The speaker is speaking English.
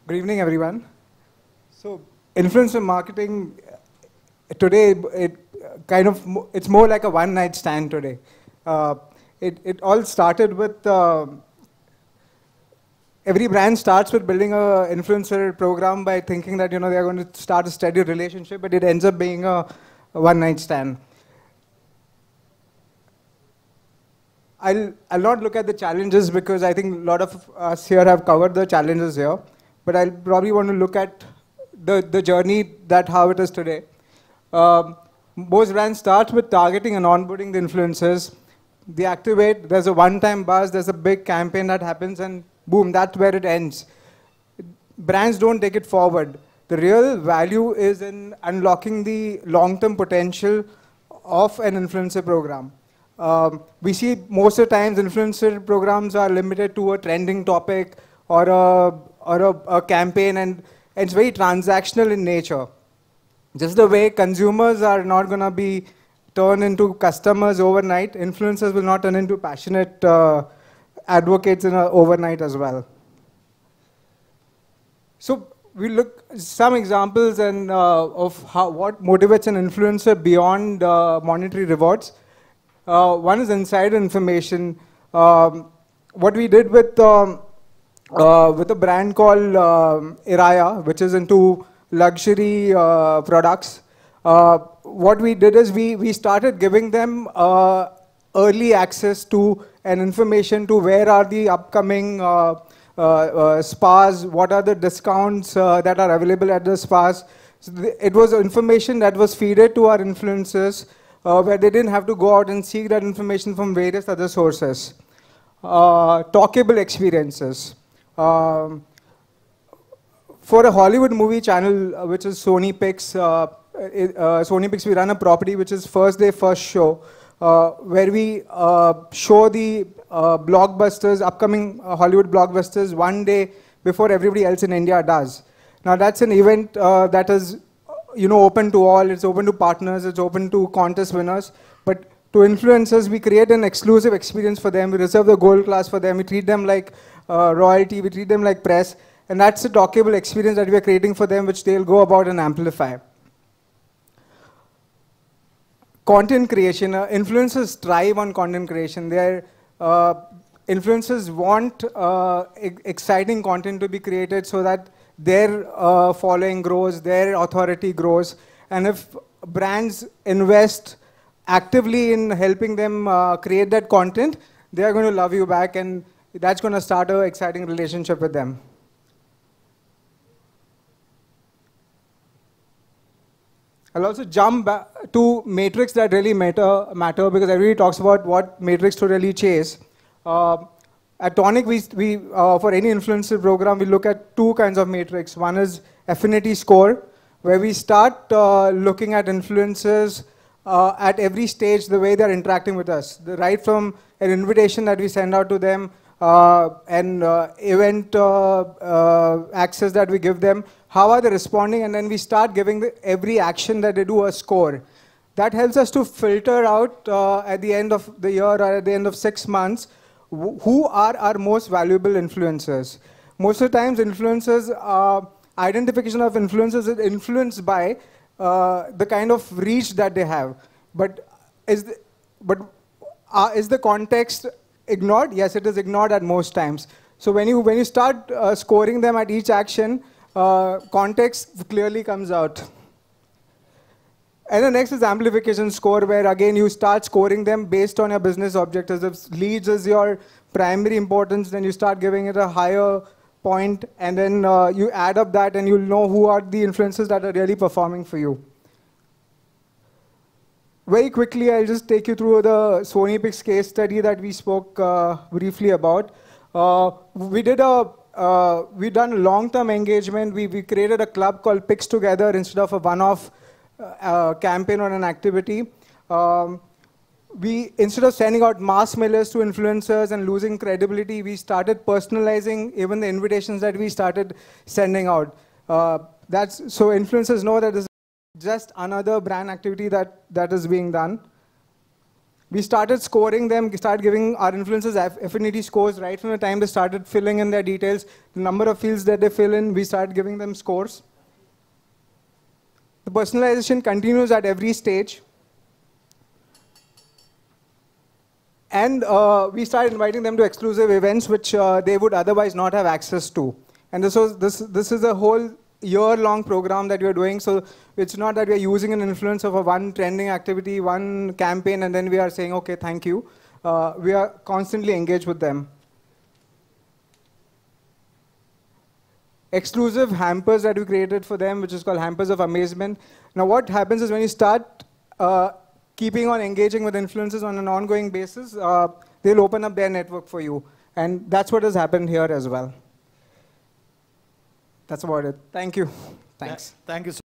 Good evening, everyone. So, influencer marketing today, it's more like a one-night stand today. Uh, it all started with every brand starts with building a influencer program by thinking that they're going to start a steady relationship, but it ends up being a one-night stand. I'll not look at the challenges because I think a lot of us here have covered the challenges here, but I'll probably want to look at the journey that how it is today. Most brands start with targeting and onboarding the influencers. They activate, there's a one-time buzz, there's a big campaign that happens, and boom, that's where it ends. Brands don't take it forward. The real value is in unlocking the long-term potential of an influencer program. We see most of the times influencer programs are limited to a trending topic or a campaign, and it's very transactional in nature. Just the way consumers are not going to be turned into customers overnight, influencers will not turn into passionate advocates overnight as well. So we look some examples of what motivates an influencer beyond monetary rewards. One is insider information. What we did with a brand called Iraya, which is into luxury products. What we did is we started giving them early access to and information to where are the upcoming spas, what are the discounts that are available at the spas. So it was information that was fed to our influencers where they didn't have to go out and seek that information from various other sources. Talkable experiences. For a Hollywood movie channel, which is Sony Pix, we run a property which is First Day, First Show, where we show the blockbusters, upcoming Hollywood blockbusters, one day before everybody else in India does. Now that's an event that is open to all, it's open to partners, it's open to contest winners, but to influencers, we create an exclusive experience for them, we reserve the gold class for them, we treat them like royalty, we treat them like press, and that's the talkable experience that we are creating for them, which they'll go about and amplify. Content creation. Influencers thrive on content creation. Influencers want exciting content to be created so that their following grows, their authority grows. And if brands invest actively in helping them create that content, they are going to love you back, and that's going to start an exciting relationship with them. I'll also jump back to metrics that really matter because everybody talks about what metrics to really chase. At Tonic, for any influencer program, we look at two kinds of metrics. One is affinity score, where we start looking at influencers at every stage, the way they're interacting with us. Right from an invitation that we send out to them, and event access that we give them, how are they responding, and then we start giving every action that they do a score. That helps us to filter out at the end of the year or at the end of 6 months, who are our most valuable influencers. Most of the times, identification of influencers is influenced by the kind of reach that they have. But is the context ignored? Yes, it is ignored at most times. So when you start scoring them at each action, context clearly comes out. And the next is amplification score, where again you start scoring them based on your business objectives. If leads is your primary importance, then you start giving it a higher point, and then you add up that and you'll know who are the influencers that are really performing for you. Very quickly, I'll just take you through the Sony Pix case study that we spoke briefly about. We've done long-term engagement. We created a club called Pix Together instead of a one-off campaign or an activity. Instead of sending out mass mailers to influencers and losing credibility, we started personalizing even the invitations that we started sending out. So influencers know that this is just another brand activity that is being done. We started scoring them, started giving our influencers affinity scores right from the time they started filling in their details, the number of fields that they fill in, we started giving them scores. The personalization continues at every stage. And we started inviting them to exclusive events which they would otherwise not have access to. And this is a whole year-long program that we're doing. So it's not that we're using an influencer for one trending activity, one campaign, and then we are saying, okay, thank you. We are constantly engaged with them. Exclusive hampers that we created for them, which is called Hampers of Amazement. Now what happens is when you start keeping on engaging with influencers on an ongoing basis, they'll open up their network for you. And that's what has happened here as well. That's about it. Thank you. Thanks. Thank you so